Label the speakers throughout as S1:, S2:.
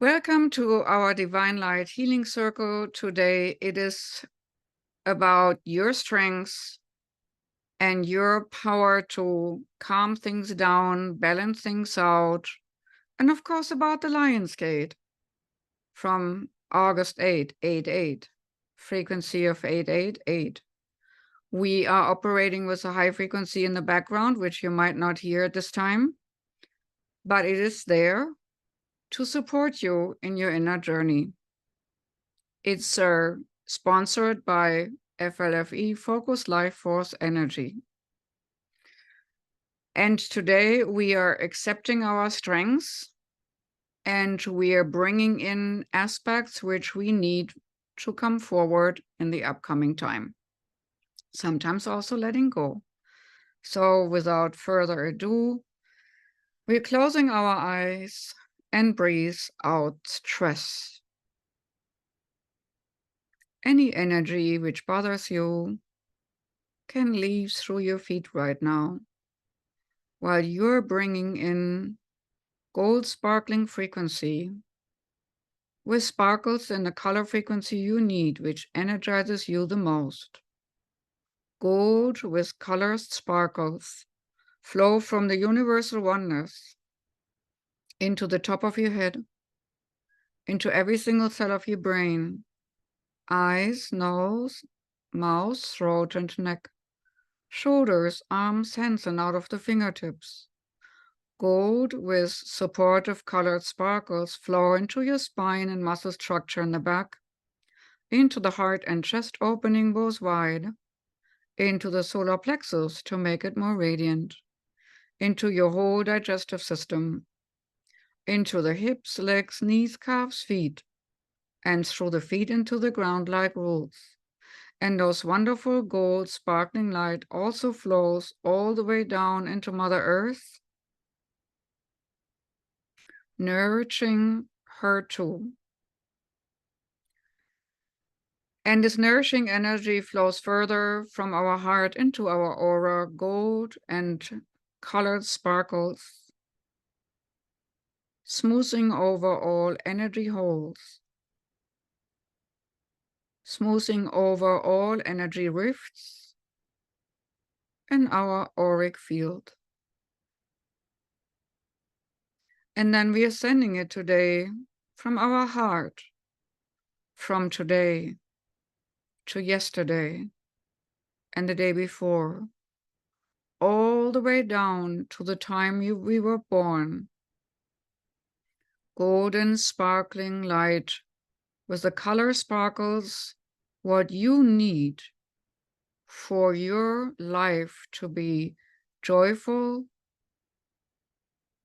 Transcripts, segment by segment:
S1: Welcome to our Divine Light Healing Circle. Today it is about your strengths and your power to calm things down, balance things out, and of course about the LionsGate from August 8, 8, frequency of 888. We are operating with a high frequency in the background, which you might not hear at this time, but it is there to support you in your inner journey. It's sponsored by FLFE, Focus Life Force Energy. And today we are accepting our strengths and we are bringing in aspects which we need to come forward in the upcoming time. Sometimes also letting go. So without further ado, we're closing our eyes and breathe out stress. Any energy which bothers you can leave through your feet right now, while you're bringing in gold sparkling frequency with sparkles in the color frequency you need, which energizes you the most. Gold with colored sparkles flow from the universal oneness into the top of your head, into every single cell of your brain, eyes, nose, mouth, throat, and neck, shoulders, arms, hands, and out of the fingertips. Gold with supportive colored sparkles flow into your spine and muscle structure in the back, into the heart and chest opening both wide, into the solar plexus to make it more radiant, into your whole digestive system, into the hips, legs, knees, calves, feet, and through the feet into the ground like roots. And those wonderful gold sparkling light also flows all the way down into Mother Earth, nourishing her too. And this nourishing energy flows further from our heart into our aura, gold and colored sparkles, smoothing over all energy holes, smoothing over all energy rifts in our auric field. And then we are sending it today from our heart, from today to yesterday and the day before, all the way down to the time we were born. Golden sparkling light with the color sparkles, what you need for your life to be joyful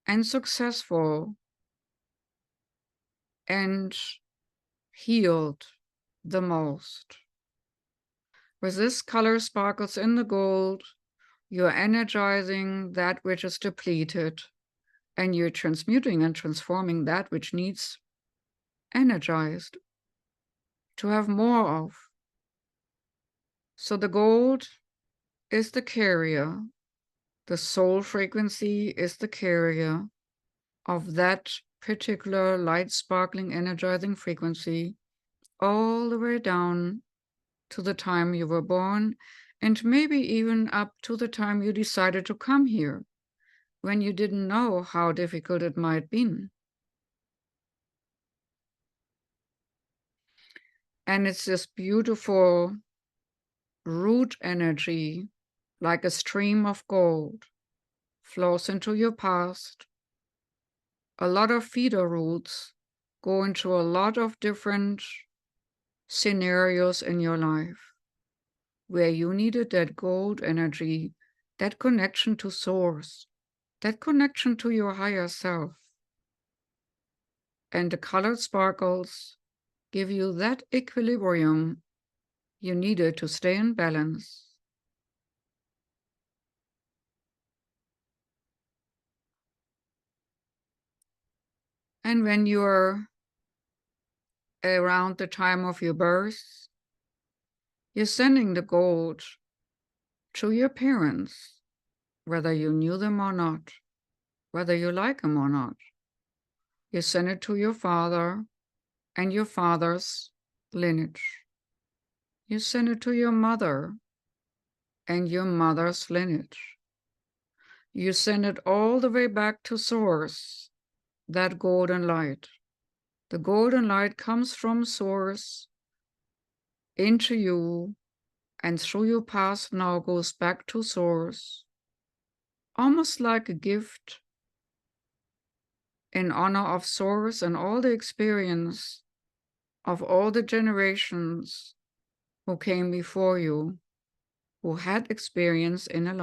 S1: and successful and healed the most. With this color sparkles in the gold, you're energizing that which is depleted, and you're transmuting and transforming that which needs energized to have more of. So the gold is the carrier, the soul frequency is the carrier of that particular light, sparkling, energizing frequency all the way down to the time you were born, and maybe even up to the time you decided to come here, when you didn't know how difficult it might be. And it's this beautiful root energy, like a stream of gold, flows into your past. A lot of feeder roots go into a lot of different scenarios in your life where you needed that gold energy, that connection to source, that connection to your higher self. And the colored sparkles give you that equilibrium you needed to stay in balance. And when you're around the time of your birth, you're sending the gold to your parents, whether you knew them or not, whether you like them or not. You send it to your father and your father's lineage. You send it to your mother and your mother's lineage. You send it all the way back to Source, that golden light. The golden light comes from Source into you, and through your path now goes back to Source, almost like a gift in honor of Source and all the experience of all the generations who came before you, who had experience in a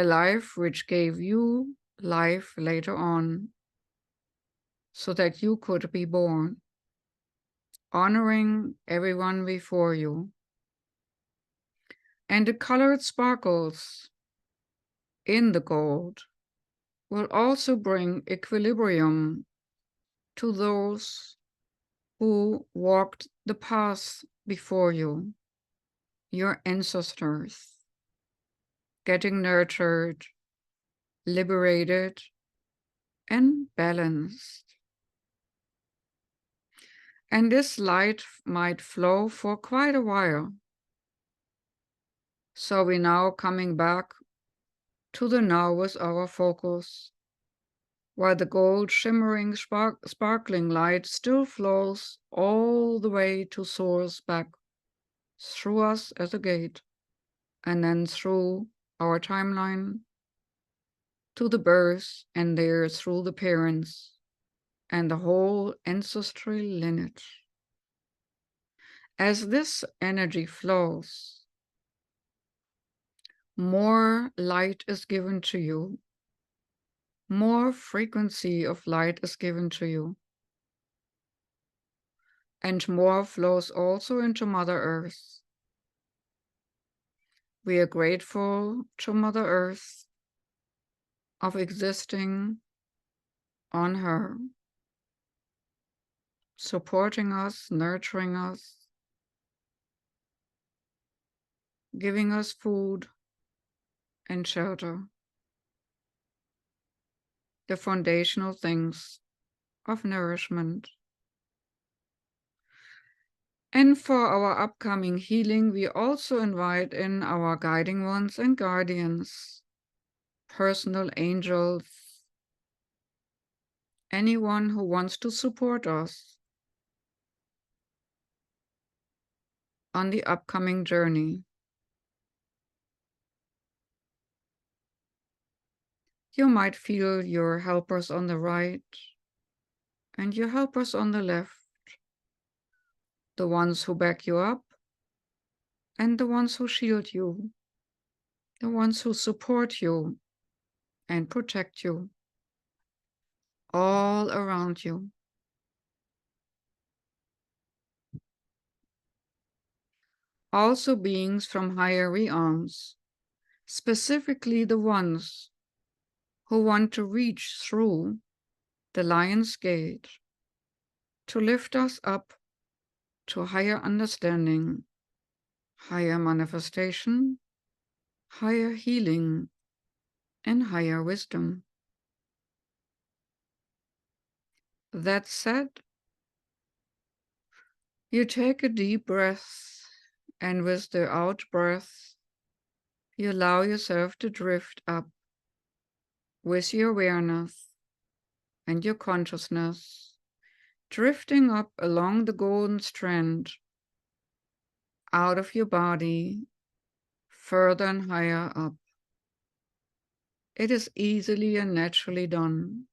S1: life which gave you life later on, so that you could be born, honoring everyone before you. And the colored sparkles in the gold will also bring equilibrium to those who walked the path before you, your ancestors, getting nurtured, liberated, and balanced. And this light might flow for quite a while. So we're now coming back to the now with our focus, while the gold shimmering sparkling light still flows all the way to Source back through us as a gate, and then through our timeline to the birth, and there through the parents and the whole ancestral lineage. As this energy flows, more light is given to you, more frequency of light is given to you, and more flows also into Mother Earth. We are grateful to Mother Earth of existing on her, supporting us, nurturing us, giving us food and shelter, the foundational things of nourishment. And for our upcoming healing, we also invite in our guiding ones and guardians, personal angels, anyone who wants to support us on the upcoming journey. You might feel your helpers on the right and your helpers on the left, the ones who back you up and the ones who shield you, the ones who support you and protect you, all around you. Also beings from higher realms, specifically the ones who want to reach through the LionsGate to lift us up to higher understanding, higher manifestation, higher healing, and higher wisdom. That said, you take a deep breath, and with the out breath, you allow yourself to drift up with your awareness and your consciousness, drifting up along the golden strand, out of your body, further and higher up. It is easily and naturally done.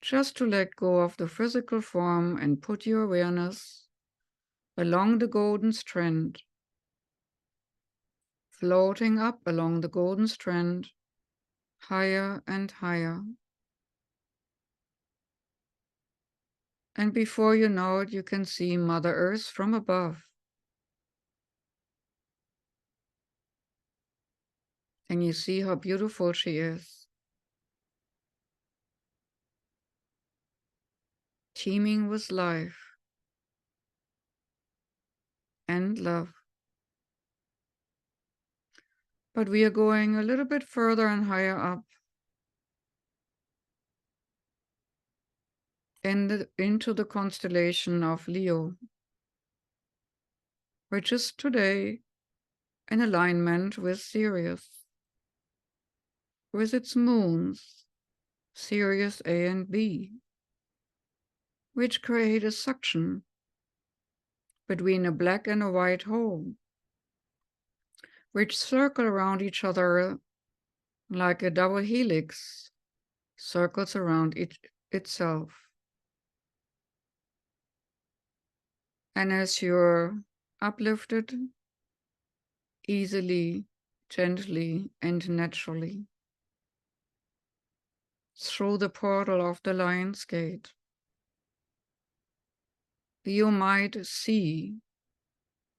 S1: Just to let go of the physical form and put your awareness along the golden strand, floating up along the golden strand, higher and higher. And before you know it, you can see Mother Earth from above. And you see how beautiful she is, teeming with life and love. But we are going a little bit further and higher up, into the constellation of Leo, which is today in alignment with Sirius, with its moons, Sirius A and B, which create a suction between a black and a white hole, which circle around each other like a double helix circles around itself. And as you're uplifted easily, gently, and naturally through the portal of the LionsGate, you might see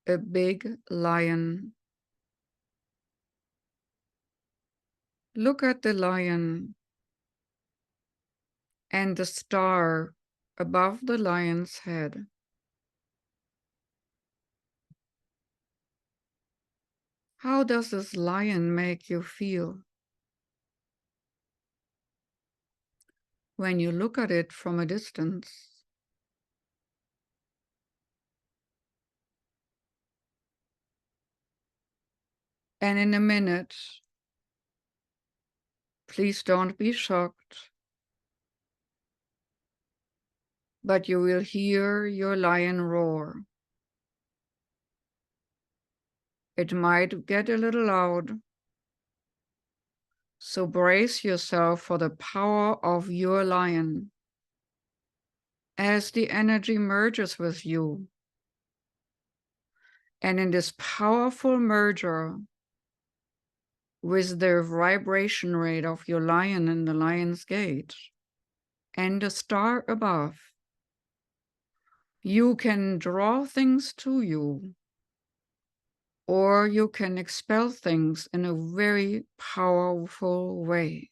S1: a big lion. Look at the lion and the star above the lion's head. How does this lion make you feel when you look at it from a distance? And in a minute, please don't be shocked, but you will hear your lion roar. It might get a little loud, so brace yourself for the power of your lion as the energy merges with you. And in this powerful merger with the vibration rate of your lion in the lion's gate and the star above, you can draw things to you, or you can expel things in a very powerful way.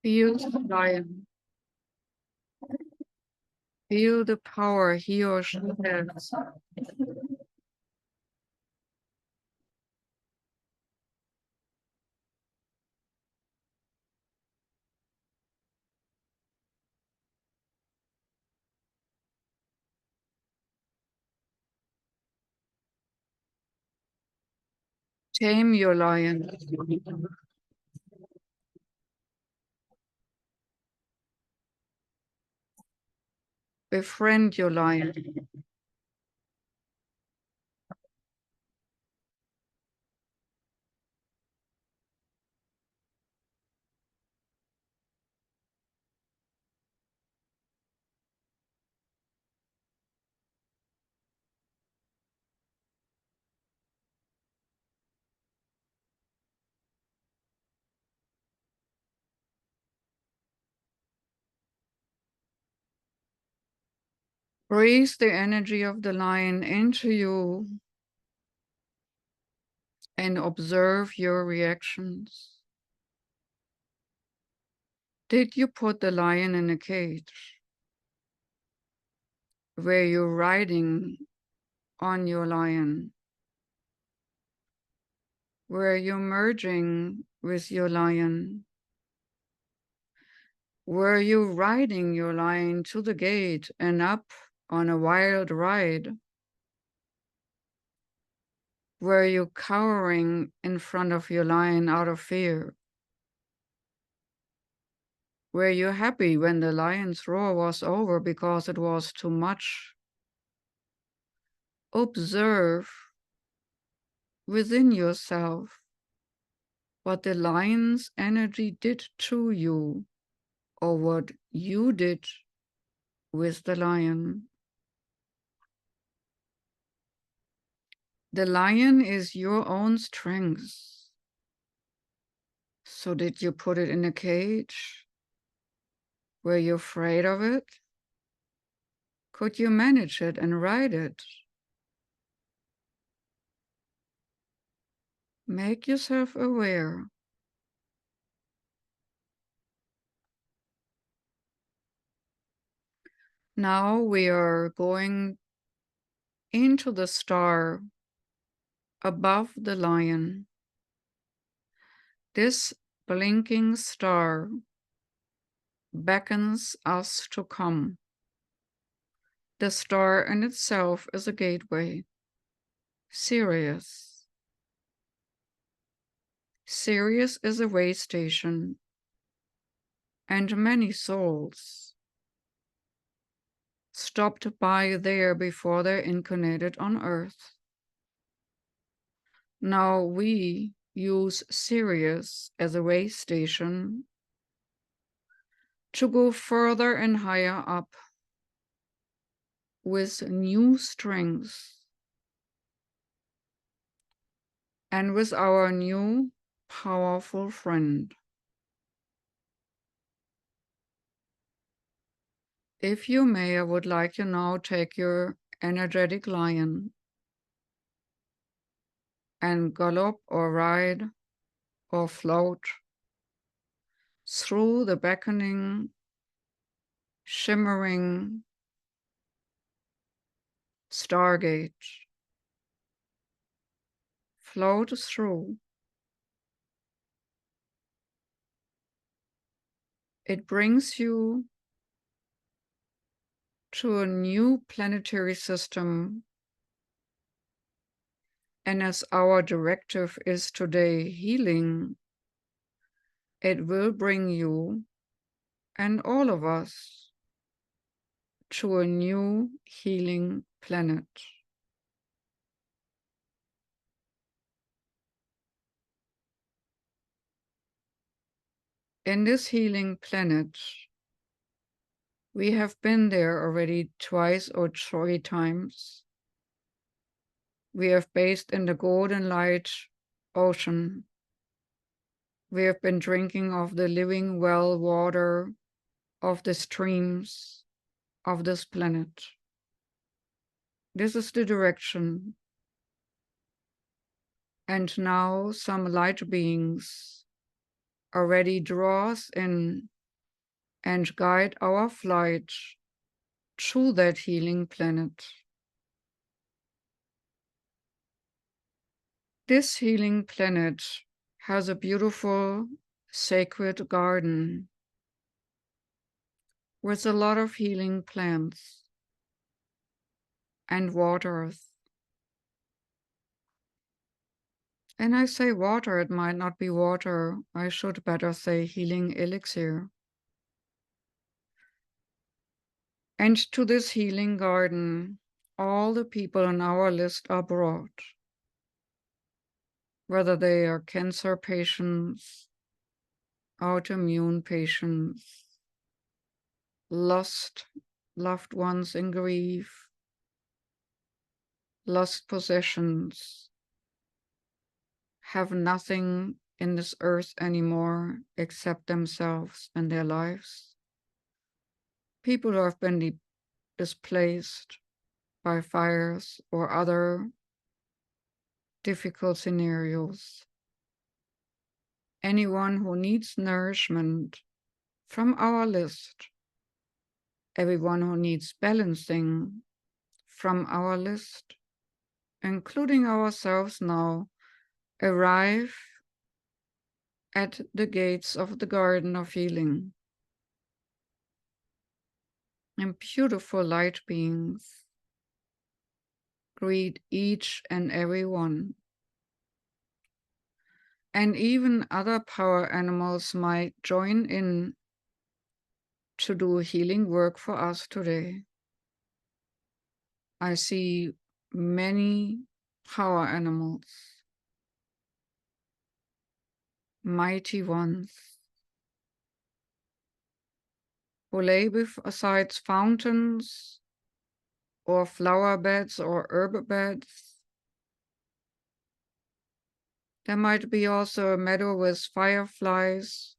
S1: Feel the lion. Feel the power he or she has. Tame your lion. Befriend your lion. Breathe the energy of the lion into you and observe your reactions. Did you put the lion in a cage? Were you riding on your lion? Were you merging with your lion? Were you riding your lion to the gate and up on a wild ride? Were you cowering in front of your lion out of fear? Were you happy when the lion's roar was over because it was too much? Observe within yourself what the lion's energy did to you, or what you did with the lion. The lion is your own strength. So did you put it in a cage? Were you afraid of it? Could you manage it and ride it? Make yourself aware. Now we are going into the star above the lion. This blinking star beckons us to come. The star in itself is a gateway. Sirius. Sirius is a way station, and many souls stopped by there before they incarnated on Earth. Now we use Sirius as a way station to go further and higher up with new strength and with our new powerful friend. If you may, I would like you now take your energetic lion and gallop or ride or float through the beckoning, shimmering stargate. Float through. It brings you to a new planetary system. And as our directive is today healing, it will bring you and all of us to a new healing planet. In this healing planet, we have been there already twice or 3 times. We have bathed in the golden light ocean. We have been drinking of the living well water of the streams of this planet. This is the direction. And now some light beings already draw us in and guide our flight to that healing planet. This healing planet has a beautiful sacred garden with a lot of healing plants and waters. And I say water, it might not be water. I should better say healing elixir. And to this healing garden, all the people on our list are brought, whether they are cancer patients, autoimmune patients, lost loved ones in grief, lost possessions, have nothing in this earth anymore except themselves and their lives. People who have been displaced by fires or other difficult scenarios. Anyone who needs nourishment from our list, everyone who needs balancing from our list, including ourselves now, arrive at the gates of the Garden of Healing. And beautiful light beings greet each and every one. And even other power animals might join in to do healing work for us today. I see many power animals, mighty ones, who lay beside fountains or flower beds or herb beds. There might be also a meadow with fireflies,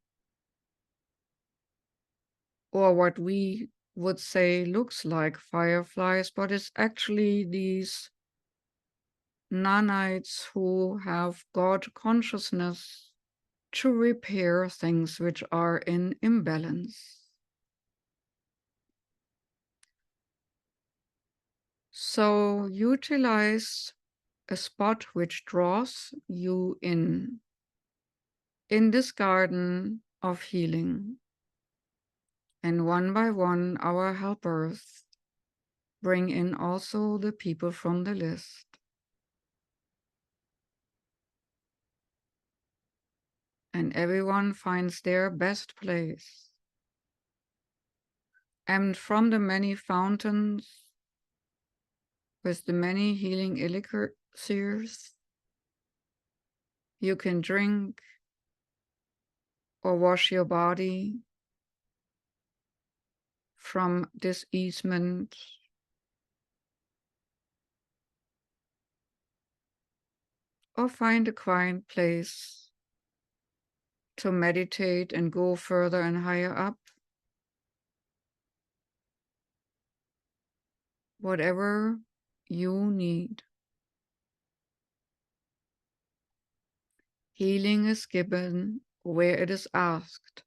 S1: or what we would say looks like fireflies, but it's actually these nanites who have God consciousness to repair things which are in imbalance. So utilize a spot which draws you in this garden of healing. And one by one, our helpers bring in also the people from the list. And everyone finds their best place. And from the many fountains, with the many healing elixirs, you can drink or wash your body from diseasement, or find a quiet place to meditate and go further and higher up. Whatever you need. Healing is given where it is asked.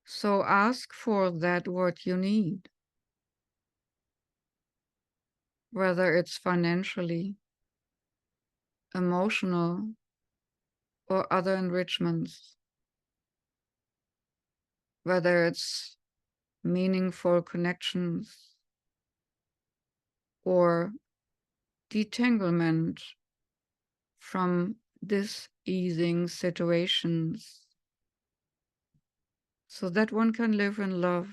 S1: So ask for that what you need, whether it's financially, emotional, or other enrichments, whether it's meaningful connections or detanglement from diseasing situations, so that one can live in love,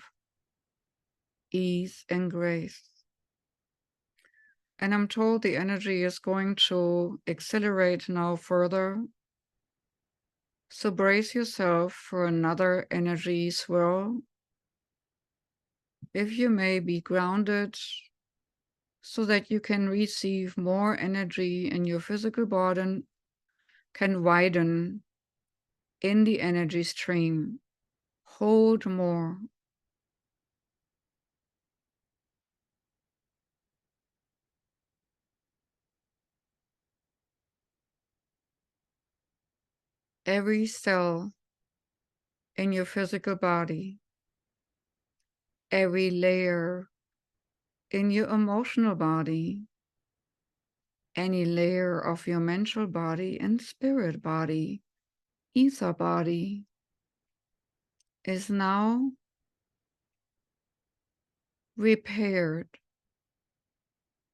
S1: ease, and grace. And I'm told the energy is going to accelerate now further. So brace yourself for another energy swirl. If you may be grounded, so that you can receive more energy and your physical body can widen in the energy stream. Hold more. Every cell in your physical body, every layer in your emotional body, any layer of your mental body and spirit body, ether body, is now repaired,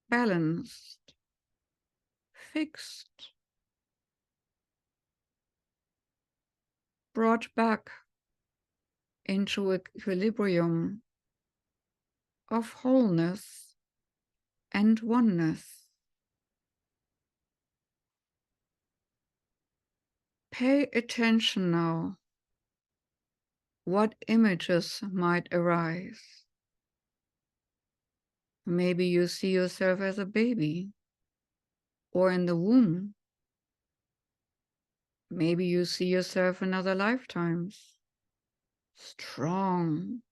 S1: balanced, fixed, brought back into equilibrium of wholeness and oneness. Pay attention now. What images might arise? Maybe you see yourself as a baby or in the womb. Maybe you see yourself in other lifetimes, strong,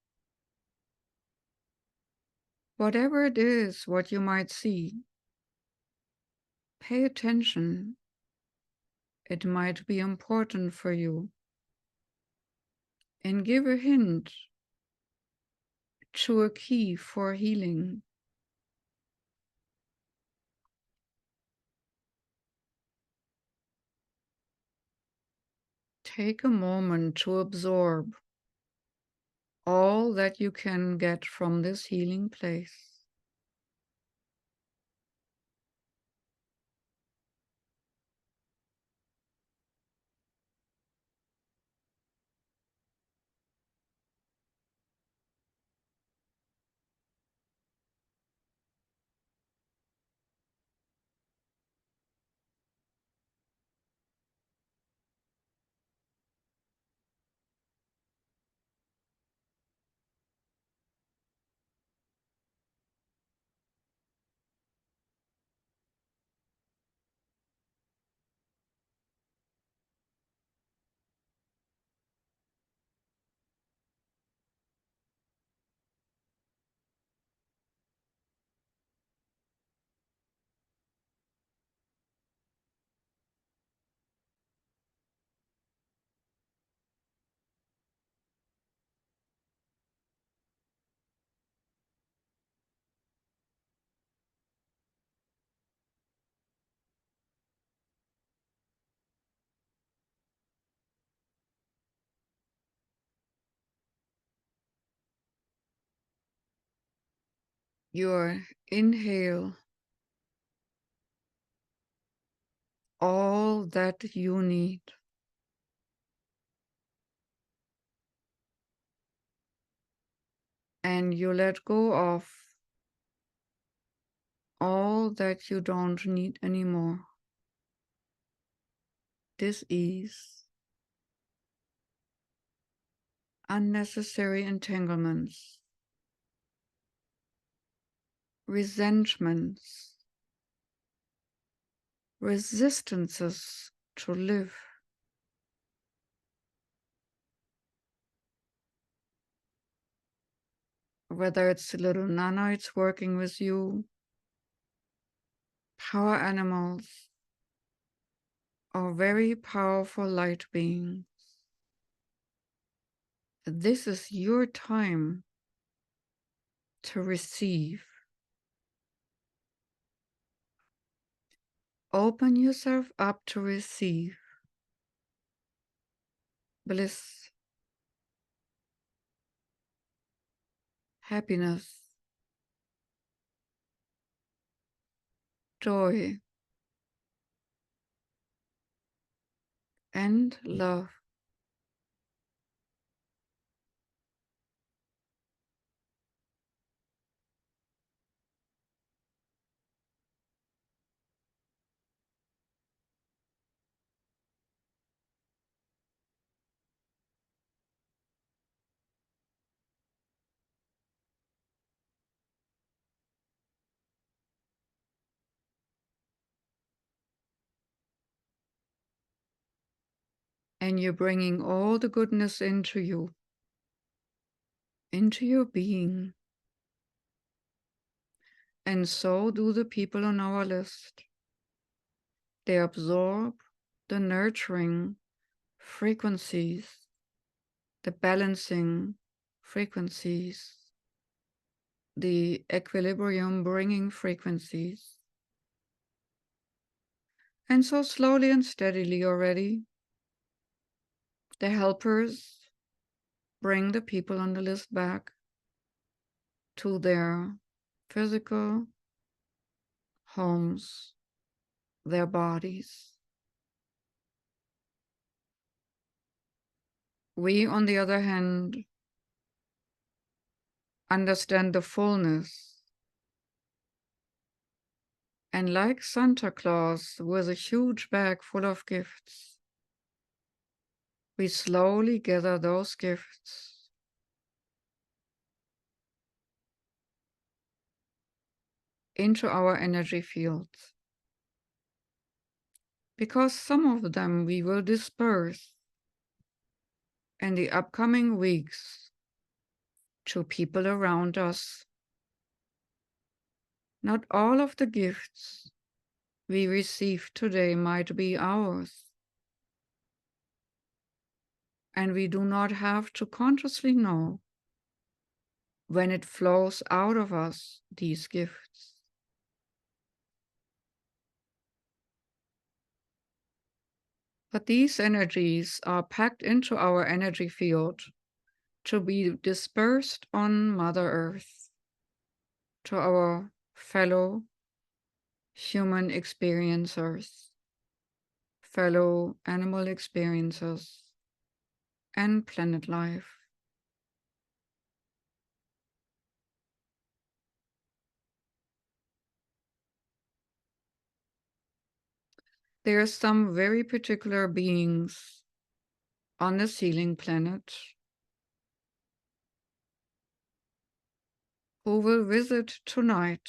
S1: Whatever it is, what you might see, pay attention. It might be important for you. And give a hint to a key for healing. Take a moment to absorb all that you can get from this healing place. Your inhale all that you need. And you let go of all that you don't need anymore. Dis-ease, unnecessary entanglements, resentments, resistances to live. Whether it's the little nanoids working with you, power animals, or very powerful light beings. This is your time to receive. Open yourself up to receive bliss, happiness, joy, and love. And you're bringing all the goodness into you, into your being. And so do the people on our list. They absorb the nurturing frequencies, the balancing frequencies, the equilibrium bringing frequencies. And so slowly and steadily already, the helpers bring the people on the list back to their physical homes, their bodies. We, on the other hand, understand the fullness. And like Santa Claus with a huge bag full of gifts, we slowly gather those gifts into our energy fields. Because some of them we will disperse in the upcoming weeks to people around us Not all of the gifts we receive today might be ours, and we do not have to consciously know when it flows out of us, these gifts. But these energies are packed into our energy field to be dispersed on Mother Earth, to our fellow human experiencers, fellow animal experiencers, and planet life. There are some very particular beings on the sealing planet who will visit tonight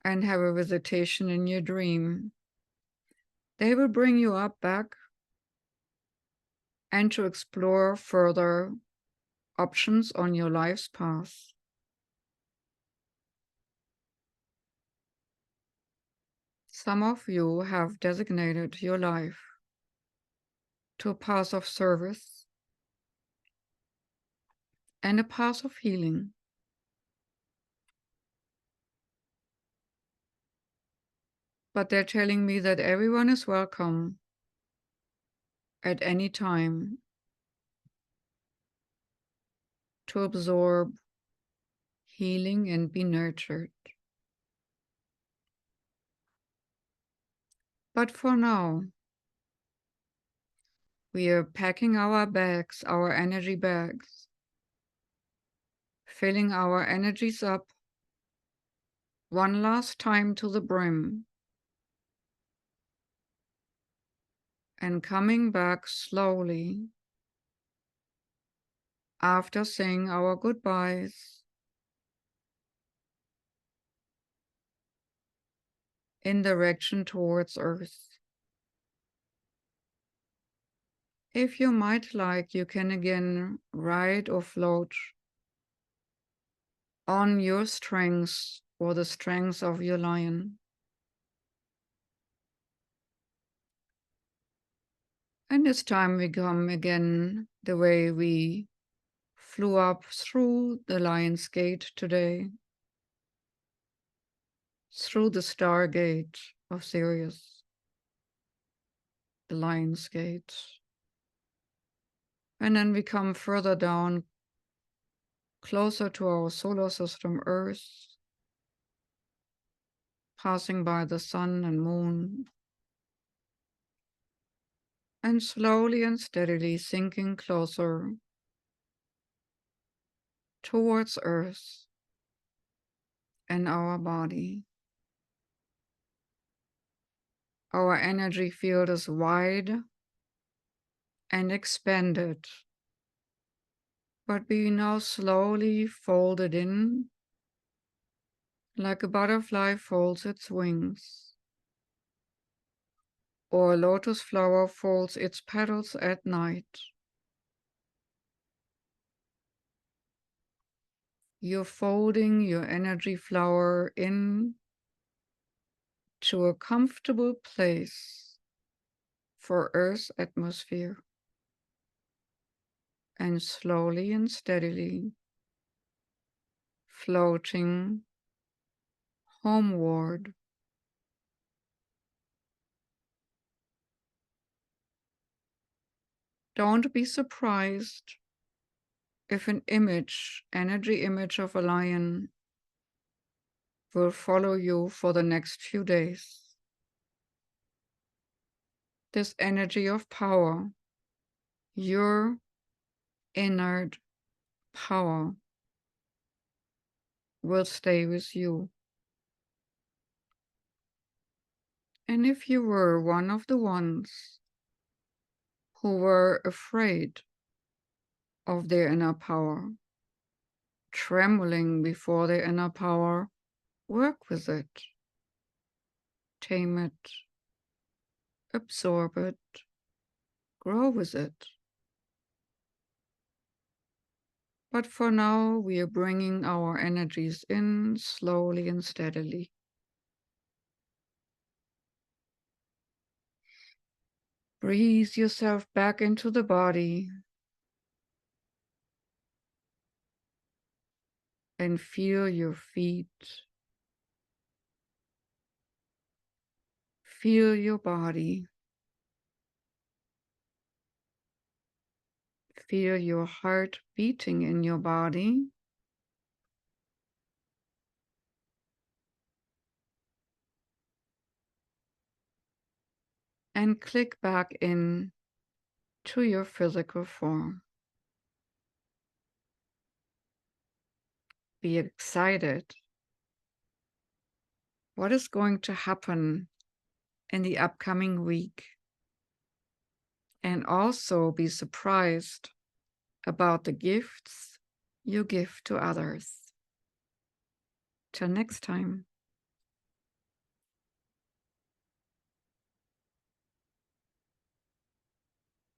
S1: and have a visitation in your dream. They will bring you up back and to explore further options on your life's path. Some of you have designated your life to a path of service and a path of healing. But they're telling me that everyone is welcome at any time to absorb healing and be nurtured. But for now, we are packing our bags, our energy bags, filling our energies up one last time to the brim, and coming back slowly after saying our goodbyes in direction towards Earth. If you might like, you can again ride or float on your strengths or the strengths of your lion. And this time we come again the way we flew up through the LionsGate today, through the Stargate of Sirius, the LionsGate. And then we come further down, closer to our solar system, Earth, passing by the sun and moon, and slowly and steadily sinking closer towards Earth and our body. Our energy field is wide and expanded, but we now slowly fold it in like a butterfly folds its wings, or a lotus flower folds its petals at night. You're folding your energy flower in to a comfortable place for Earth's atmosphere, and slowly and steadily floating homeward. Don't be surprised if an image, energy image of a lion, will follow you for the next few days. This energy of power, your inner power, will stay with you. And if you were one of the ones who were afraid of their inner power, trembling before their inner power, work with it, tame it, absorb it, grow with it. But for now, we are bringing our energies in slowly and steadily. Breathe yourself back into the body and feel your feet. Feel your body. Feel your heart beating in your body. And click back in to your physical form. Be excited. What is going to happen in the upcoming week? And also be surprised about the gifts you give to others. Till next time.